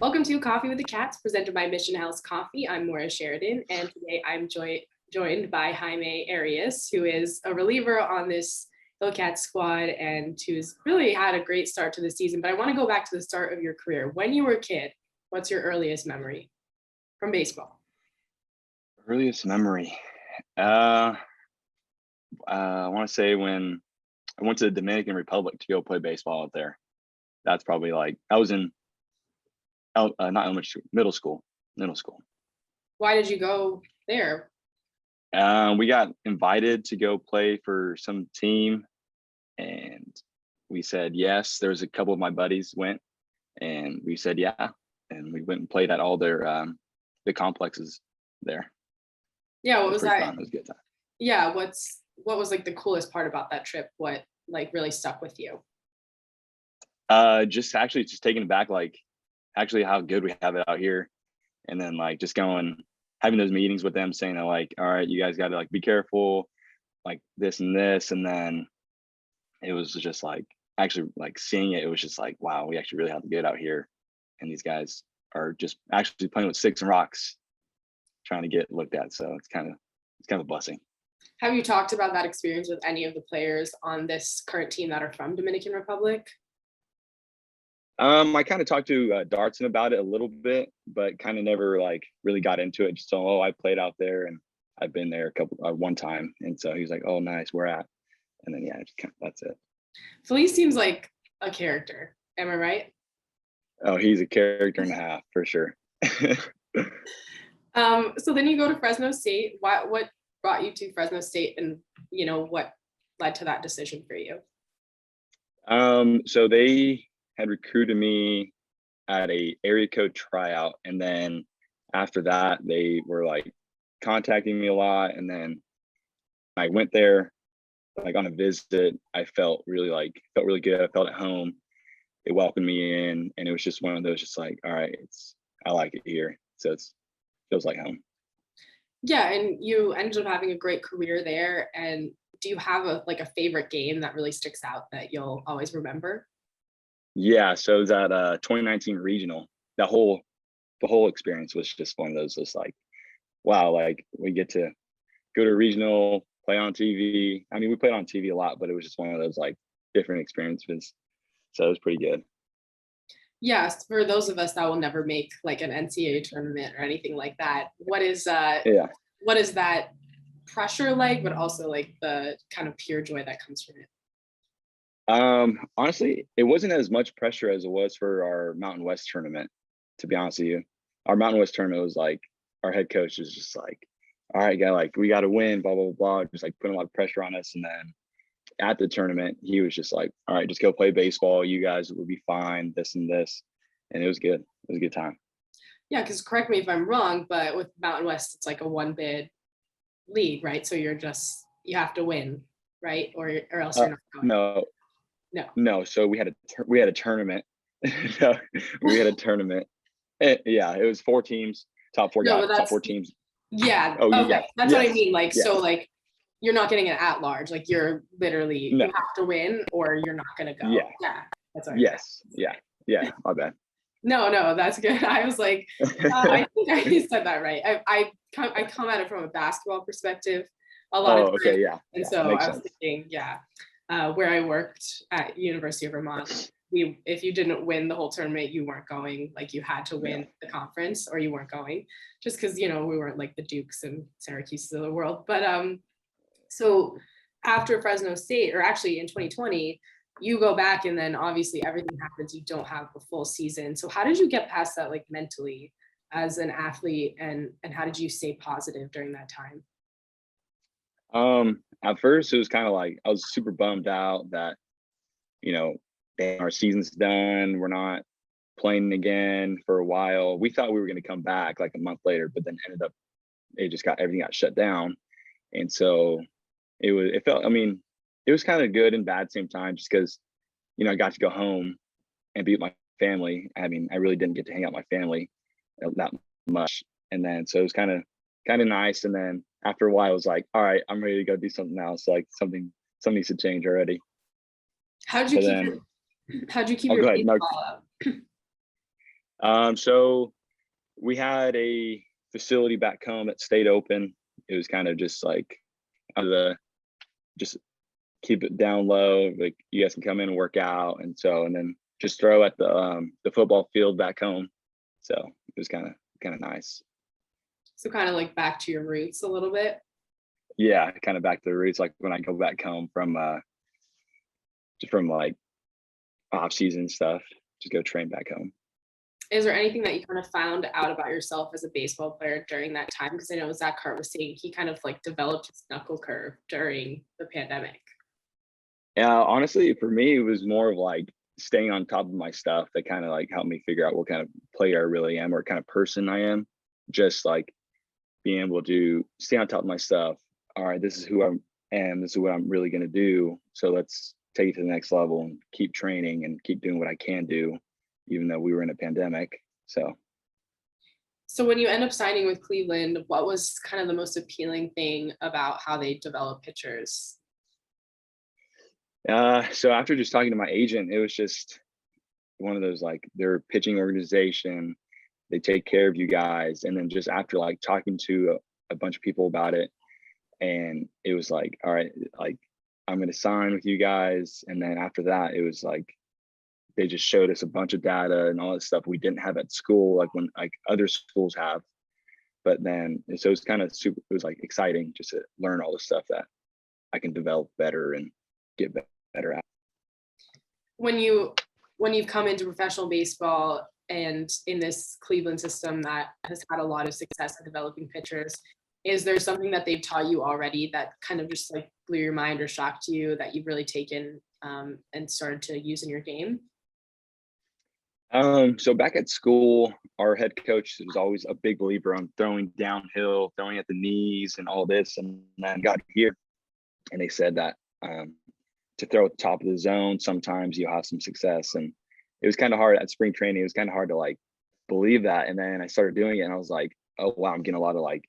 Welcome to Coffee with the Cats, presented by Mission House Coffee. I'm Maura Sheridan, and today I'm joined by Jaime Arias, who is a reliever on this Hillcats squad and who's really had a great start to the season. But I want to go back to the start of your career. When you were a kid, what's your earliest memory from baseball? Earliest memory. I want to say when I went to the Dominican Republic to go play baseball out there. That's probably like I was in not elementary, middle school. Why did you go there? We got invited to go play for some team, and we said yes. There was a couple of my buddies went, and we said yeah, and we went and played at all their the complexes there. Yeah, what was that? Fun. It was a good time. Yeah, what was like the coolest part about that trip? What like really stuck with you? Just taking it back, like actually how good we have it out here, and then like just going having those meetings with them saying that like, all right, you guys got to like be careful, like this and this, and then it was just like actually like seeing it, it was just like, wow, we actually really have it good out here, and these guys are just actually playing with sticks and rocks trying to get looked at, so it's kind of a blessing. Have you talked about that experience with any of the players on this current team that are from Dominican Republic? I kind of talked to Dartson about it a little bit, but kind of never like really got into it. Just I played out there and I've been there one time, and so he was like, "Oh, nice, where at?" And then that's it. Felice seems like a character. Am I right? Oh, he's a character and a half for sure. So then you go to Fresno State. What brought you to Fresno State, and what led to that decision for you? So they had recruited me at a area code tryout, and then after that they were like contacting me a lot, and then I went there like on a visit. I felt really good. I felt at home. They welcomed me in, and it was just one of those just like, all right, I like it here, so it feels like home. Yeah, and you ended up having a great career there. And do you have a favorite game that really sticks out that you'll always remember? Yeah, so it was at 2019 regional. The whole experience was just one of those, just like, wow, like we get to go to regional, play on TV. I mean, we played on TV a lot, but it was just one of those like different experiences. So it was pretty good. Yes, for those of us that will never make like an NCAA tournament or anything like that, what is that pressure like, but also like the kind of pure joy that comes from it? Honestly, it wasn't as much pressure as it was for our Mountain West tournament, to be honest with you. Our Mountain West tournament was like, our head coach was just like, all right, guy, like we got to win, blah, blah, blah, just like putting a lot of pressure on us. And then at the tournament, he was just like, all right, just go play baseball. You guys will be fine, this and this. And it was good. It was a good time. Yeah, because correct me if I'm wrong, but with Mountain West, it's like a one bid league, right? So you have to win, right? Or else you're not going. No. So we had a tournament. We had a tournament. Yeah, it was 4 teams, top 4 guys, top 4 teams. Yeah. Oh, okay. yeah. That's what I mean. Like, so like you're not getting an at large. Like you're literally you have to win or you're not gonna go. Yeah. That's all right. Yes. Yeah. My bad. No, that's good. I was like, I think I said that right. I come at it from a basketball perspective a lot of times. Okay, yeah. And so I was thinking, where I worked at University of Vermont, if you didn't win the whole tournament, you weren't going. Like you had to win the conference or you weren't going, just because we weren't like the Dukes and Syracuse's of the world. But so after Fresno State, or actually in 2020, you go back and then obviously everything happens. You don't have a full season. So how did you get past that, like mentally as an athlete, and how did you stay positive during that time? At first it was kind of like I was super bummed out that our season's done, we're not playing again for a while. We thought we were going to come back like a month later, but then everything got shut down. And so it was kind of good and bad at the same time, just because I got to go home and be with my family. I mean, I really didn't get to hang out with my family that much, and then so it was kind of nice. And then after a while, I was like, all right, I'm ready to go do something else. Like something needs to change already. How'd you keep your baseball up? So we had a facility back home that stayed open. It was kind of just like just keep it down low. Like you guys can come in and work out, and then just throw at the football field back home. So it was kind of nice. So kind of like back to your roots a little bit. Yeah, kind of back to the roots. Like when I go back home from like off season stuff, just go train back home. Is there anything that you kind of found out about yourself as a baseball player during that time? Because I know Zach Hart was saying he kind of like developed his knuckle curve during the pandemic. Yeah, honestly, for me, it was more of like staying on top of my stuff that kind of like helped me figure out what kind of player I really am or what kind of person I am. Just like being able to stay on top of my stuff. All right, this is who I am. This is what I'm really going to do. So let's take it to the next level and keep training and keep doing what I can do, even though we were in a pandemic. So when you end up signing with Cleveland, what was kind of the most appealing thing about how they develop pitchers? So after just talking to my agent, it was just one of those, like, their pitching organization, they take care of you guys. And then just after like talking to a bunch of people about it, and it was like, all right, like I'm going to sign with you guys. And then after that, it was like, they just showed us a bunch of data and all that stuff we didn't have at school, like when like other schools have. But then, so it was kind of super, it was like exciting just to learn all the stuff that I can develop better and get better at. When you've come into professional baseball and in this Cleveland system that has had a lot of success at developing pitchers, is there something that they've taught you already that kind of just like blew your mind or shocked you that you've really taken and started to use in your game? So back at school, our head coach was always a big believer on throwing downhill, throwing at the knees and all this. And then got here and they said that to throw at the top of the zone, sometimes you'll have some success. And it was kind of hard at spring training. It was kind of hard to like believe that. And then I started doing it and I was like, oh, wow, I'm getting a lot of like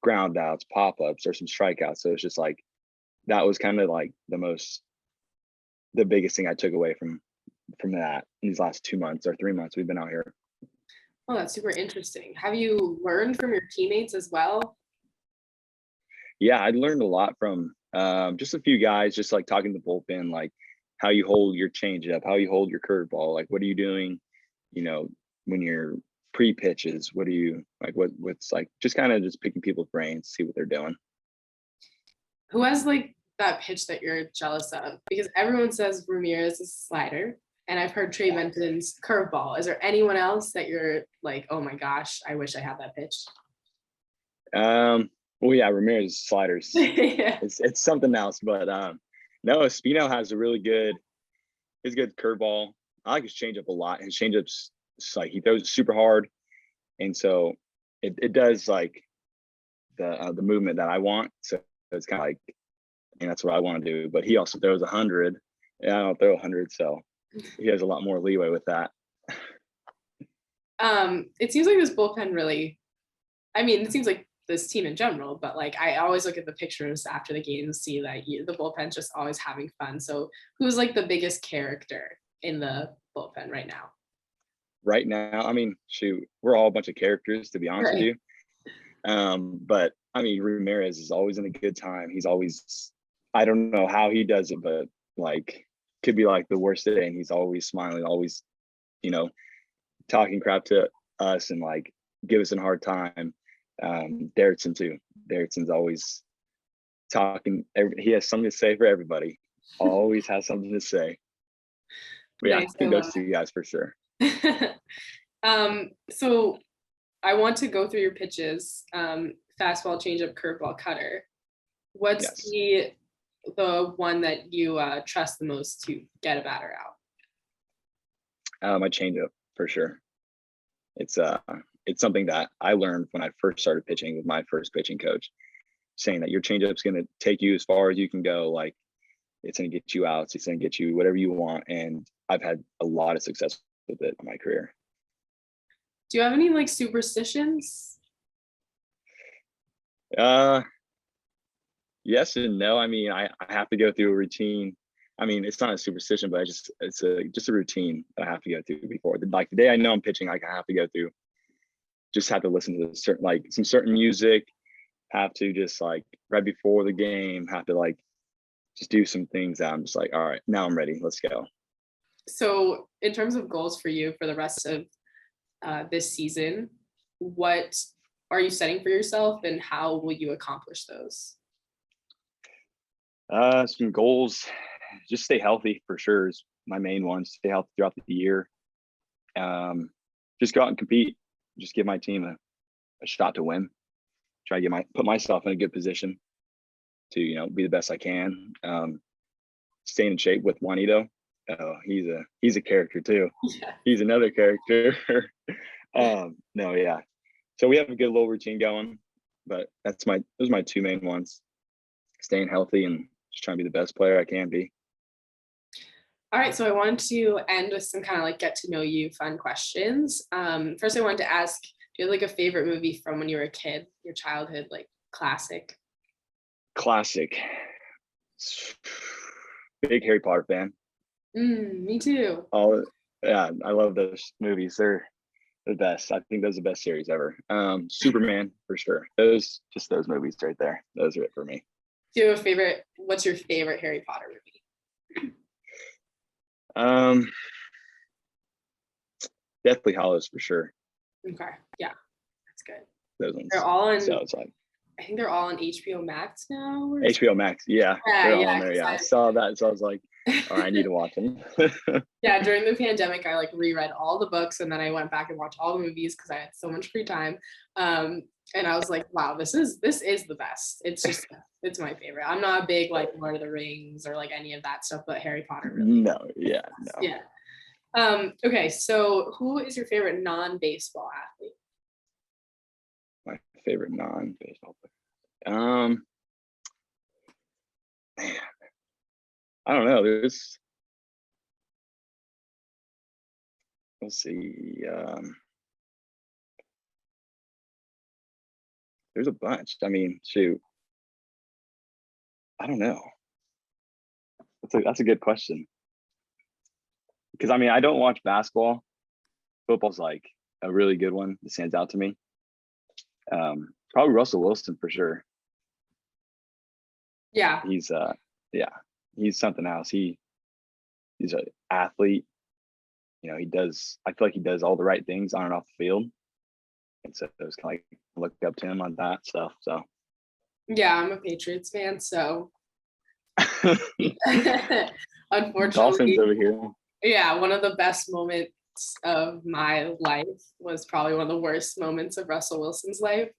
ground outs, pop-ups, or some strikeouts. So it's just like, that was kind of like the biggest thing I took away from that in these last 2 months or 3 months we've been out here. Oh, that's super interesting. Have you learned from your teammates as well? Yeah, I learned a lot from just a few guys, just like talking to the bullpen, like how you hold your changeup, how you hold your curveball, like what are you doing, when you're pre-pitches, what are you like, what's like, just kind of just picking people's brains, see what they're doing. Who has like that pitch that you're jealous of? Because everyone says Ramirez is slider, and I've heard Trey Benton's curveball. Is there anyone else that you're like, oh my gosh, I wish I had that pitch? Well, yeah, Ramirez sliders. Yeah. It's something else, but no, Espino has his good curveball. I like his changeup a lot. His changeup's like he throws it super hard, and so it does like the movement that I want. So it's kind of like, and that's what I want to do. But he also throws 100, and I don't throw 100, so he has a lot more leeway with that. It seems like this bullpen really, I mean, it seems like this team in general, but like I always look at the pictures after the game and see that the bullpen's just always having fun. So who's like the biggest character in the bullpen right now? Right now, I mean, shoot, we're all a bunch of characters, to be honest with you. But I mean, Ramirez is always in a good time. He's always, I don't know how he does it, but like could be like the worst day and he's always smiling, always, talking crap to us and like give us a hard time. Derrickson too. Derrickson's always talking. He has something to say for everybody. Always has something to say. But yeah, Nice, I think those two guys for sure. So I want to go through your pitches. Fastball, changeup, curveball, cutter. What's the one that you trust the most to get a batter out? My changeup for sure. It's something that I learned when I first started pitching with my first pitching coach, saying that your changeup's going to take you as far as you can go. Like it's going to get you outs. It's going to get you whatever you want. And I've had a lot of success with it in my career. Do you have any like superstitions? Yes and no. I mean, I have to go through a routine I mean, it's not a superstition, but it's just a routine that I have to go through before. Like the day I know I'm pitching, like I have to go through, just have to listen to some certain music, have to just like right before the game, have to like just do some things that I'm just like, all right, now I'm ready. Let's go. So in terms of goals for you for the rest of this season, what are you setting for yourself and how will you accomplish those? Some goals, just stay healthy for sure is my main one. Stay healthy throughout the year. Just go out and compete. Just give my team a shot to win. Try to put myself in a good position to, be the best I can. Staying in shape with Juanito. He's a character too. Yeah. He's another character. No, yeah. So we have a good little routine going, but those are my two main ones. Staying healthy and just trying to be the best player I can be. All right, so I wanted to end with some kind of like get to know you fun questions. First I wanted to ask, do you have like a favorite movie from when you were a kid, your childhood, like classic? Classic. Big Harry Potter fan. Me too. Yeah, I love those movies. They're the best. I think those are the best series ever. Superman for sure. Those movies right there. Those are it for me. Do you have a favorite? What's your favorite Harry Potter movie? Deathly Hallows for sure. Okay, yeah, that's good. Those ones. They're all on. So it's like I think they're all on HBO Max now. HBO Max, yeah, they're all on there. Yeah, I saw that, so I was like, all right, I need to watch them. Yeah, during the pandemic, I like reread all the books and then I went back and watched all the movies because I had so much free time. And I was like, wow, this is the best. It's my favorite. I'm not a big like Lord of the Rings or like any of that stuff, but Harry Potter really. No. Yeah. Okay, so who is your favorite non-baseball athlete? My favorite non-baseball player. Man, I don't know. Let's see. There's a bunch. I mean, shoot. I don't know. That's a good question. Because I mean, I don't watch basketball. Football's like a really good one that stands out to me. Probably Russell Wilson for sure. Yeah. He's something else. He's an athlete. I feel like he does all the right things on and off the field. And so it was kind of like look up to him on that stuff. So yeah, I'm a Patriots fan, so unfortunately Dolphins over here. Yeah, one of the best moments of my life was probably one of the worst moments of Russell Wilson's life.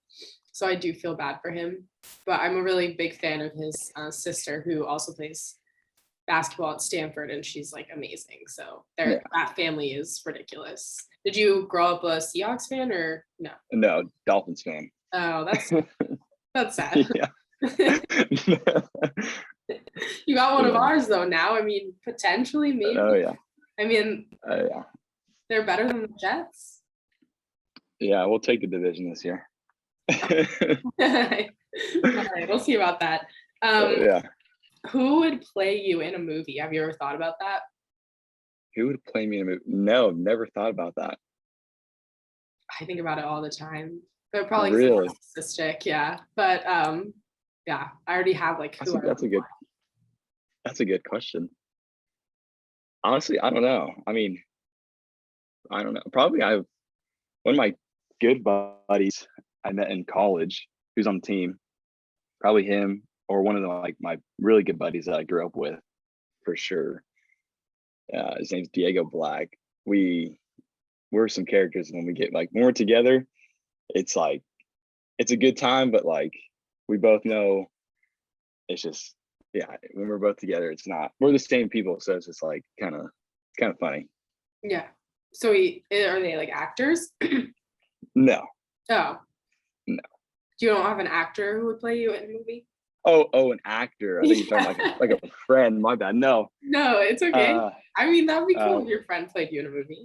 So I do feel bad for him. But I'm a really big fan of his sister who also plays basketball at Stanford, and she's like amazing. So that family is ridiculous. Did you grow up a Seahawks fan or no? No, Dolphins fan. Oh, that's sad. Yeah. You got one of ours though now. I mean, potentially, maybe. Oh yeah. I mean, yeah. They're better than the Jets. Yeah, we'll take the division this year. All right, we'll see about that. Yeah. Who would play you in a movie? Have you ever thought about that? Who would play me in a movie? No, never thought about that. I think about it all the time. They're probably really narcissistic, yeah. But yeah, I already have like who. That's a good question. Honestly, I don't know. I mean, I don't know. Probably one of my good buddies I met in college who's on the team. Probably him or one of my really good buddies that I grew up with for sure. His name's Diego Black. We're some characters when we're together, it's like it's a good time, but like we both know it's just when we're both together, we're the same people, so it's just like kind of funny. Yeah. So are they like actors? No. Oh. No. You don't have an actor who would play you in a movie? Oh, an actor. I think you're talking like a friend. My bad. No. No, it's okay. I mean, that'd be cool if your friend played you in a movie.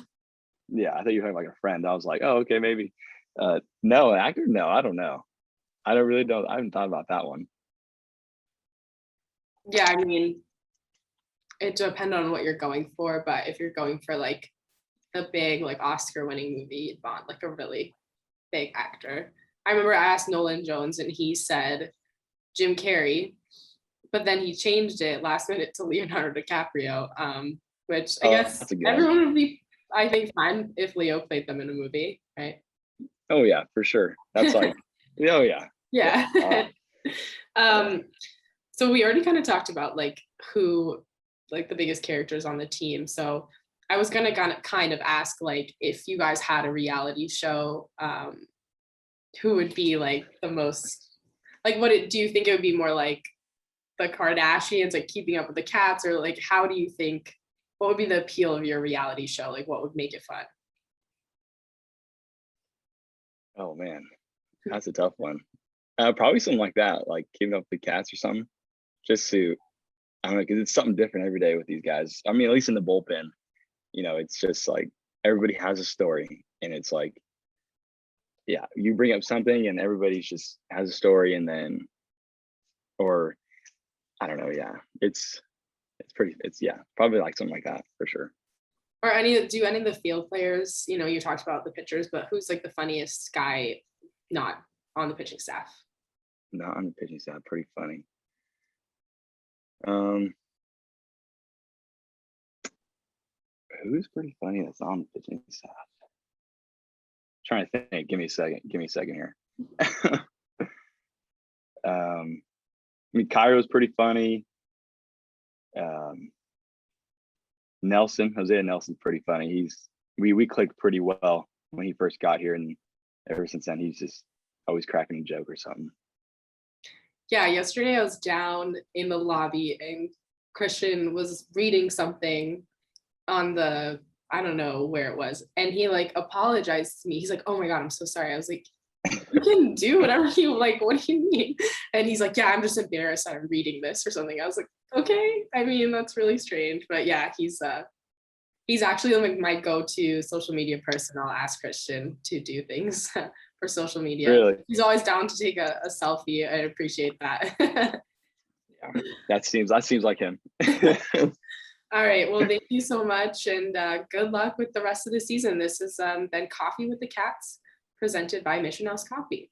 Yeah, I thought you were talking like a friend. I was like, oh, okay, maybe. No, an actor? No, I don't know. I haven't thought about that one. Yeah, I mean, it depends on what you're going for, but if you're going for like a big like Oscar winning movie, you'd want like a really big actor. I remember I asked Nolan Jones and he said Jim Carrey, but then he changed it last minute to Leonardo DiCaprio, which I guess that's a good one. everyone would be, I think, fine if Leo played them in a movie, right? Oh yeah, for sure. That's like, oh yeah. Yeah. So we already kind of talked about like who like the biggest characters on the team. So I was gonna kind of ask like if you guys had a reality show, who would be like the most like do you think it would be more like the Kardashians, like Keeping Up with the Cats, or like how do you think what would be the appeal of your reality show? Like what would make it fun? Oh man, that's a tough one. Probably something like that, like Keeping Up with the Cats or something. Just to, I don't know, because it's something different every day with these guys. I mean, at least in the bullpen, it's just like everybody has a story, and it's like, yeah, you bring up something, and everybody's just has a story, and then, or I don't know, yeah, it's probably like something like that for sure. Or any of the field players, you talked about the pitchers, but who's like the funniest guy not on the pitching staff? Not on the pitching staff, pretty funny. Who's pretty funny that's on the pitching staff? Trying to think. Give me a second here. I mean, Cairo's pretty funny. Hosea Nelson's pretty funny. We clicked pretty well when he first got here, and ever since then he's just always cracking a joke or something. Yeah, yesterday I was down in the lobby and Christian was reading something on the, I don't know where it was, and he like apologized to me. He's like, "Oh my God, I'm so sorry." I was like, "You can do whatever you like. What do you mean?" And he's like, "Yeah, I'm just embarrassed I'm reading this or something." I was like, "Okay." I mean, that's really strange, but yeah, he's actually like my go-to social media person. I'll ask Christian to do things for social media. Really? He's always down to take a selfie. I appreciate that. Yeah, that seems like him. All right. Well, thank you so much, and good luck with the rest of the season. This has been Coffee with the Cats, presented by Mission House Coffee.